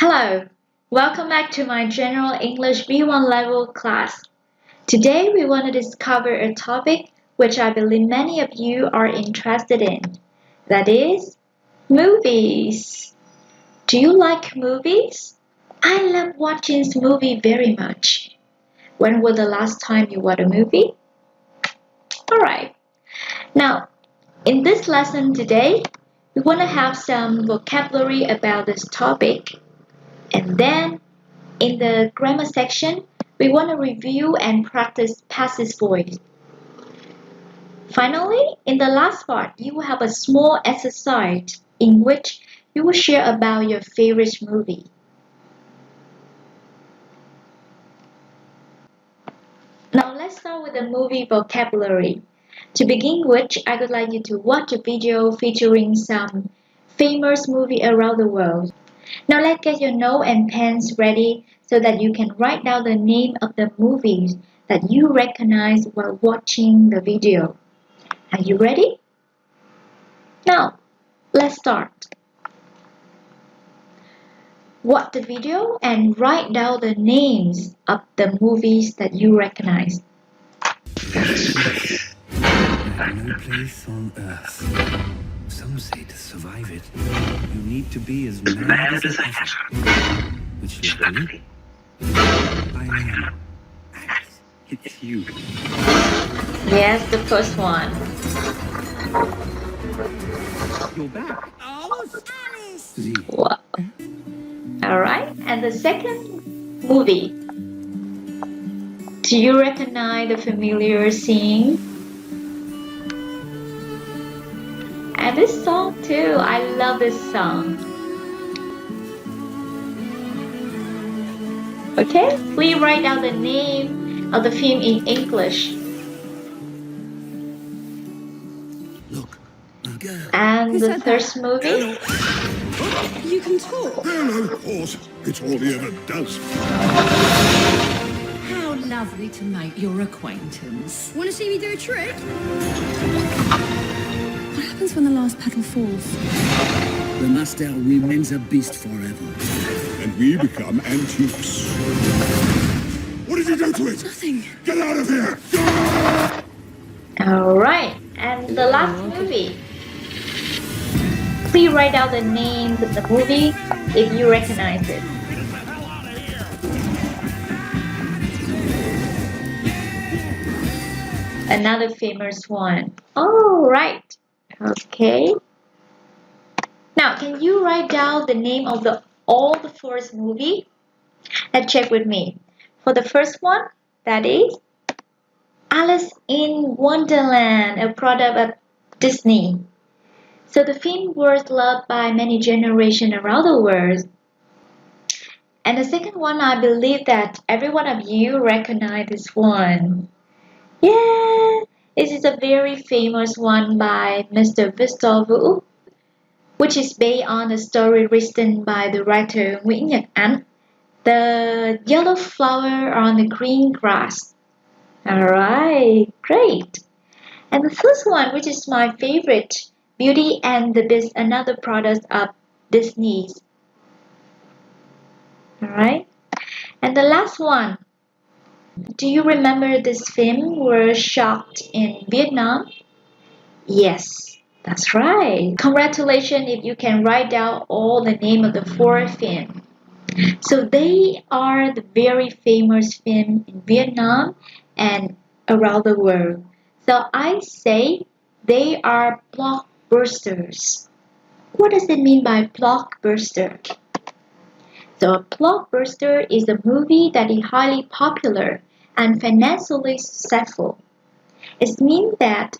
Hello, welcome back to my General English B1 level class. Today we want to discover a topic which I believe many of you are interested in. That is, movies. Do you like movies? I love watching movies very much. When was the last time you watched a movie? Alright, now in this lesson today, we want to have some vocabulary about this topic. And then, in the grammar section, we want to review and practice passive voice. Finally, in the last part, you will have a small exercise in which you will share about your favorite movie. Now let's start with the movie vocabulary. To begin with, I would like you to watch a video featuring some famous movie around the world. Now let's get your note and pens ready so that you can write down the name of the movies that you recognize while watching the video. Are you ready? Now, let's start. Watch the video and write down the names of the movies that you recognize. No place on earth. Some say to survive it, you need to be as mad as a hatter. Which luckily, I am. It's you. Yes, the first one. You're back. Alice! Wow. Alright, and the second movie. Do you recognize the familiar scene? And this song too, I love this song. Okay, please write down the name of the film in English. Look, a girl. And the third movie. You can talk. Hello, horse. It's all he ever does. How lovely to make your acquaintance. Want to see me do a trick? What happens when the last petal falls? The Master remains a beast forever. And we become antiques. What did you do to it? Nothing. Get out of here! Alright, and the last movie. Please write down the name of the movie if you recognize it. Another famous one. Alright. Okay. Now, can you write down the name of all the first movie? Let's check with me. For the first one, that is Alice in Wonderland, a product of Disney. So the film was loved by many generations around the world. And the second one, I believe that every one of you recognize this one. Yeah, this is a very famous one by Mr. Victor Vũ, which is based on a story written by the writer Nguyễn Nhật Ánh, The Yellow Flower on the Green Grass. Alright, great. And the first one, which is my favorite, Beauty and the Beast, another product of Disney's. Alright. And the last one. Do you remember this film was shot in Vietnam? Yes, that's right. Congratulations if you can write down all the name of the four films. So they are the very famous film in Vietnam and around the world. So I say they are blockbusters. What does it mean by blockbuster? So a blockbuster is a movie that is highly popular and financially successful. It means that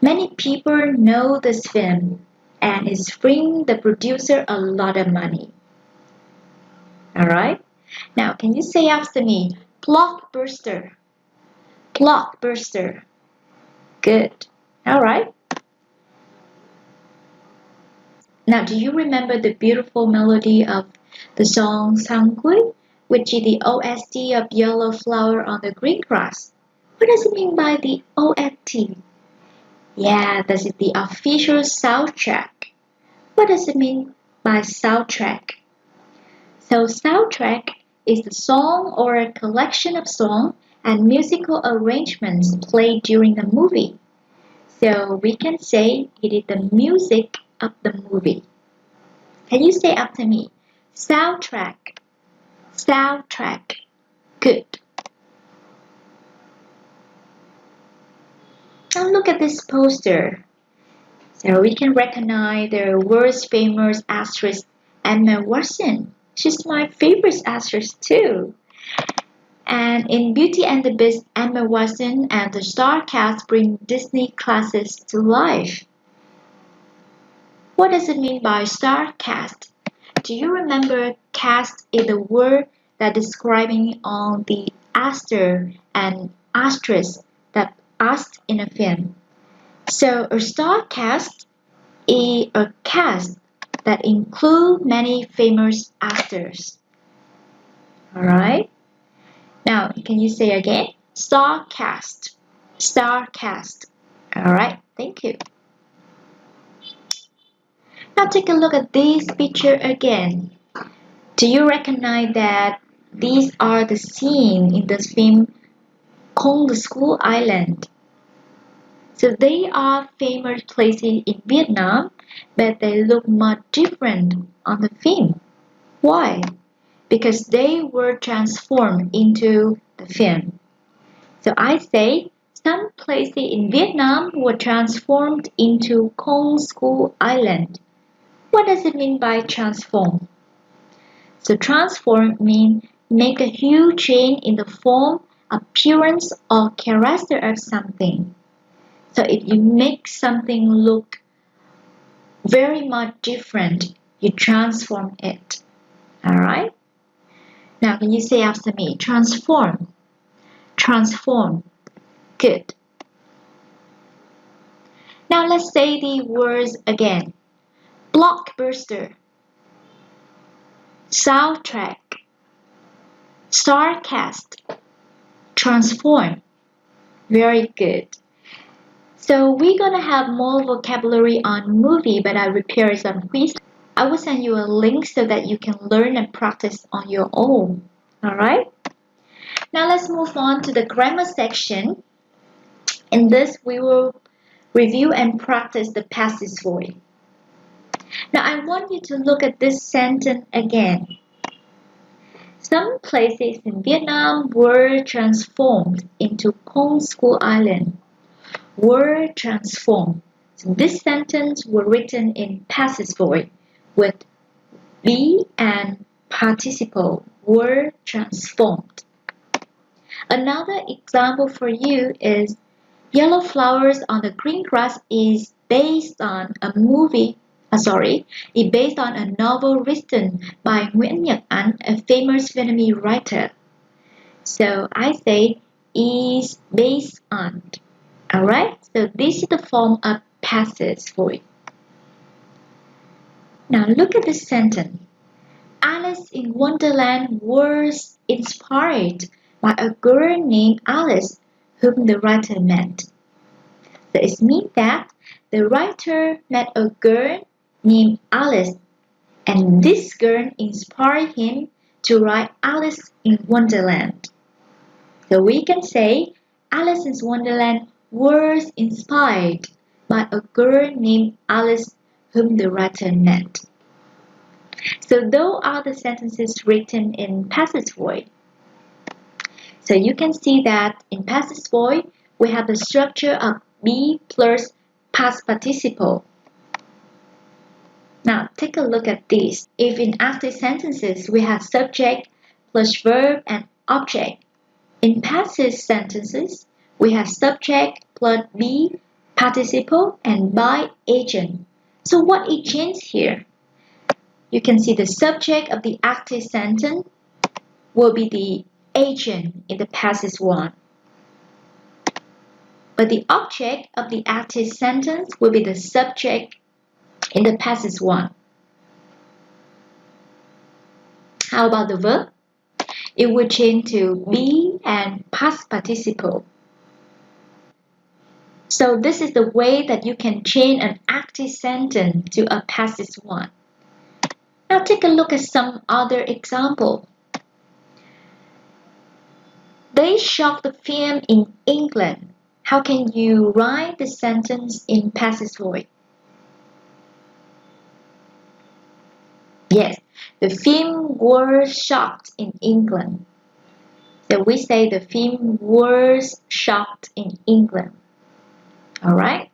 many people know this film and it's bringing the producer a lot of money. Alright? Now, can you say after me, blockbuster? Blockbuster. Good. Alright. Now, do you remember the beautiful melody of the song Sang Quýt, which is the OST of Yellow Flower on the Green Grass? What does it mean by the OST? Yeah, this is the official soundtrack. What does it mean by soundtrack? So soundtrack is the song or a collection of songs and musical arrangements played during a movie. So we can say it is the music of the movie. Can you say after me? Soundtrack. Soundtrack. Good. Now look at this poster. So we can recognize the world's famous actress Emma Watson. She's my favorite actress too. And in Beauty and the Beast, Emma Watson and the star cast bring Disney classics to life. What does it mean by star cast? Do you remember cast is the word that describing all the actor and actress that acted in a film? So a star cast is a cast that includes many famous actors. Alright? Now, can you say again? Star cast. Star cast. Alright, thank you. Now take a look at this picture again. Do you recognize that these are the scenes in the film Kong the School Island? So they are famous places in Vietnam, but they look much different on the film. Why? Because they were transformed into the film. So I say some places in Vietnam were transformed into Kong School Island. What does it mean by transform? So transform means make a huge change in the form, appearance, or character of something. So if you make something look very much different, you transform it. Alright? Now can you say after me? Transform. Transform. Good. Now let's say the words again. Blockbuster. Soundtrack. Starcast. Transform. Very good. So we're gonna have more vocabulary on movie, but I prepared some quiz. I will send you a link so that you can learn and practice on your own. Alright? Now let's move on to the grammar section. In this, we will review and practice the passive voice. Now I want you to look at this sentence again. Some places in Vietnam were transformed into Kong School Island. Were transformed. So this sentence was written in passive voice with be and participle. Were transformed. Another example for you is Yellow Flowers on the Green Grass is based on a based on a novel written by Nguyễn Nhật Ánh, a famous Vietnamese writer. So I say is based on. Alright, so this is the form of passive voice. Now look at this sentence. Alice in Wonderland was inspired by a girl named Alice whom the writer met. So it means that the writer met a girl named Alice, and this girl inspired him to write Alice in Wonderland. So we can say Alice in Wonderland was inspired by a girl named Alice whom the writer met. So those are the sentences written in passive voice. So you can see that in passive voice, we have the structure of be plus past participle. Now take a look at this. If in active sentences, we have subject plus verb and object. In passive sentences, we have subject plus be, participle, and by agent. So what it changed here? You can see the subject of the active sentence will be the agent in the passive one. But the object of the active sentence will be the subject in the passive one. How about the verb? It will change to be and past participle. So this is the way that you can change an active sentence to a passive one. Now take a look at some other example. They shot the film in England. How can you write the sentence in passive voice? Yes, the film was shot in England. So we say the film was shot in England. Alright?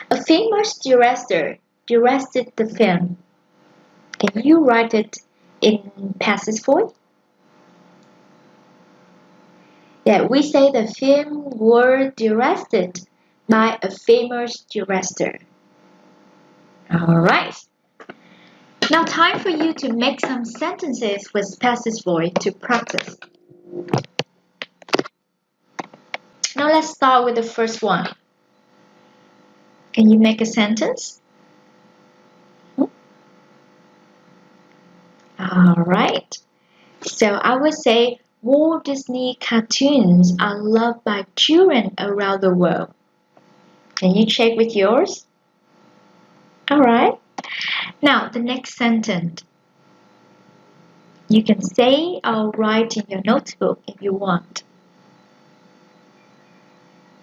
A famous director directed the film. Can you write it in passive voice? Yeah, we say the film was directed by a famous director. Alright. Now time for you to make some sentences with passive voice to practice. Now let's start with the first one. Can you make a sentence? Alright. So I would say Walt Disney cartoons are loved by children around the world. Can you check with yours? Alright. Now the next sentence. You can say or write in your notebook if you want.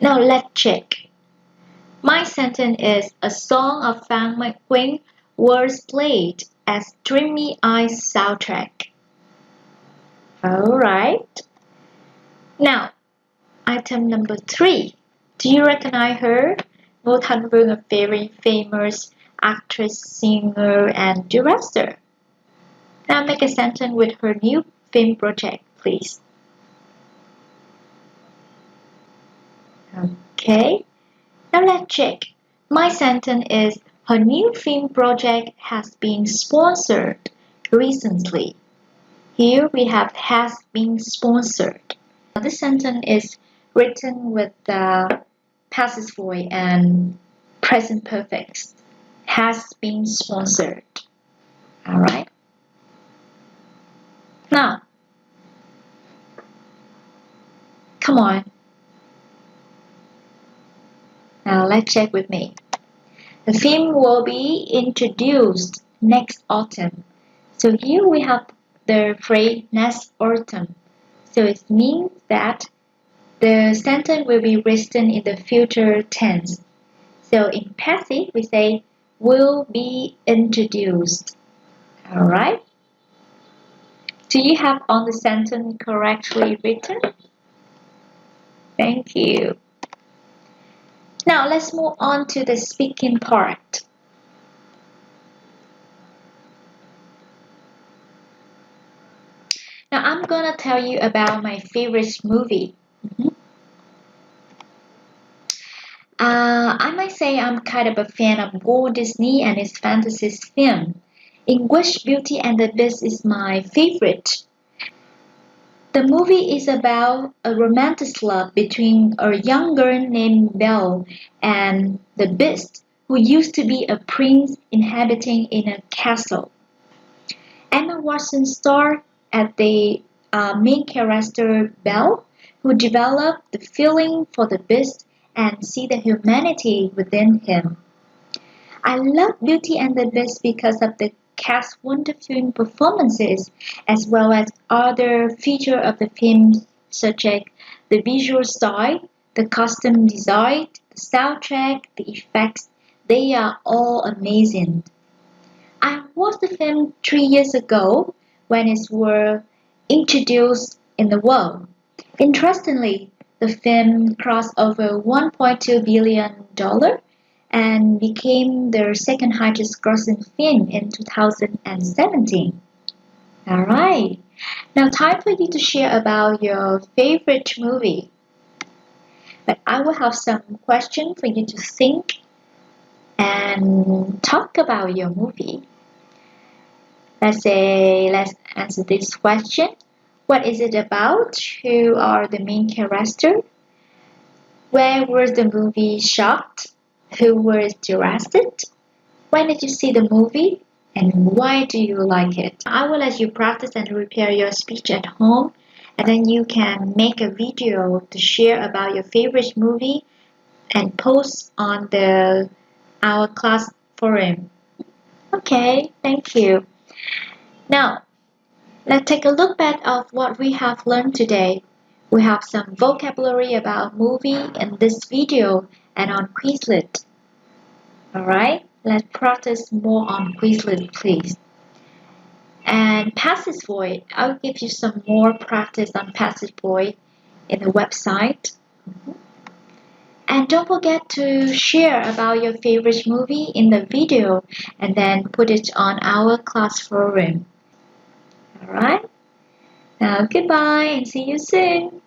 Now let's check. My sentence is a song of Assignment2 was played as Dreamy Eyes soundtrack. Alright. Now, item number 3. Do you recognize her? Ngô Thanh Vương, a very famous actress, singer, and director. Now make a sentence with her new film project, please. Okay. Now let's check. My sentence is her new film project has been sponsored recently. Here we have has been sponsored. This sentence is written with the passive voice and present perfect. Has been sponsored. Alright. Now, come on. Now let's check with me. The film will be introduced next autumn. So here we have the phrase next autumn. So it means that the sentence will be written in the future tense. So in passive, we say will be introduced. Alright? Do you have all the sentence correctly written? Thank you. Now let's move on to the speaking part. Now I'm gonna tell you about my favorite movie. I might say I'm kind of a fan of Walt Disney and his fantasy film, in which Beauty and the Beast is my favorite. The movie is about a romantic love between a young girl named Belle and the Beast, who used to be a prince inhabiting in a castle. Emma Watson starred as the main character Belle, who developed the feeling for the Beast and see the humanity within him. I love Beauty and the Beast because of the cast's wonderful performances, as well as other features of the film, such as the visual style, the costume design, the soundtrack, the effects. They are all amazing. I watched the film 3 years ago when it was introduced in the world. Interestingly, the film crossed over $1.2 billion and became their second highest grossing film in 2017. Alright, now time for you to share about your favorite movie. But I will have some questions for you to think and talk about your movie. Let's answer this question. What is it about? Who are the main characters? Where was the movie shot? Who was directed? When did you see the movie? And why do you like it? I will let you practice and prepare your speech at home. And then you can make a video to share about your favorite movie and post on our class forum. Okay, thank you. Now, let's take a look back of what we have learned today. We have some vocabulary about movie in this video and on Quizlet. Alright, let's practice more on Quizlet, please. And passive voice, I'll give you some more practice on passive voice in the website. And don't forget to share about your favorite movie in the video and then put it on our class forum. Alright? Now goodbye and see you soon.